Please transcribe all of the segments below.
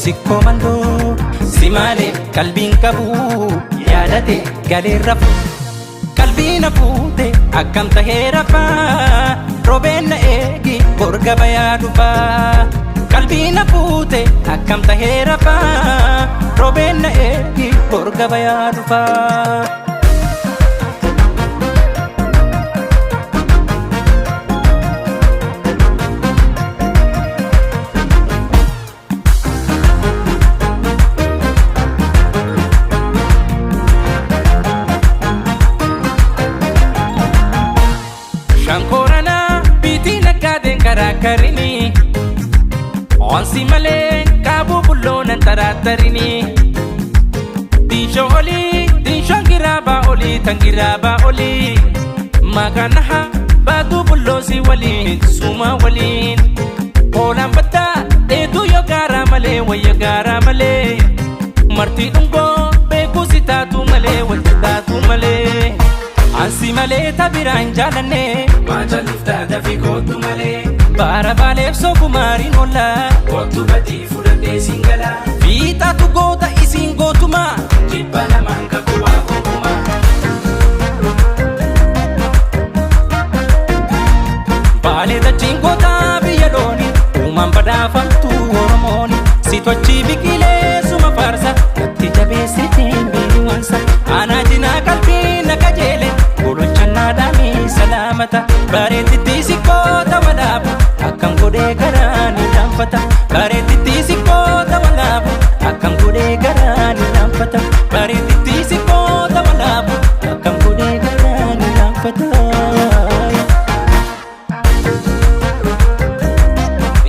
sikkoo mandoo si malee qalbiin qabu yaadate galee rafu qalbiin hafuute akkam tahee rafaa roobeen na eegi borga bayaa dhufaa qalbiin hafuute akkam tahee rafaa roobeen na eegi borga bayaa dhufaa. Shankorana biti naggaadeen karaakarini onsi malee kaabuu bulloonan taraatarini diishoo olii diishoon giraabaa olii tan giraabaa olii maganaha baaduu bulloosi waliin suma waliin oolaan baddaa dheeduu yoo gaaraa malee wayya gaaraa malee martii dhungoo beekuu si taatu malee wanti taatu malee. Ansi malee tabiraan jaalanne maajaliftaa dafii kootu malee baara baaleef sookumaariin oolla kootu badii fudhadhee singala fiixaatu goota isiin gootuma jibba namaan kakuwaa kookuma. Baalee dachiin gootaa biyya looni uumaan badhaafamtu Oromooni si tochii biqilee suma faarsa natti jabeessitiin biiwansa aanaa jinaa qalbii na kajeele. Dami salamata bareetti sikkoota walaabu akkam godhee garaa ni dhaanfata bareetti sikkoota walaabu akkam godhee garaa ni dhaanfata bareetti sikkoota walaabu akkam godhee garaa ni dhaanfata.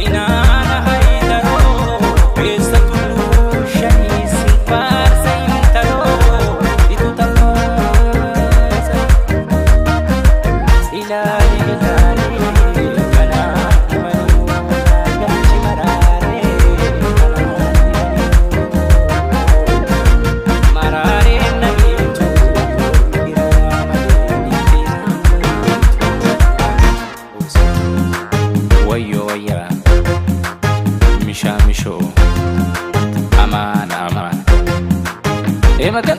Inaana haydaroo keessa tulluu shanii si faarsa intaloo itu taloo. Misha misho aman aman. Makan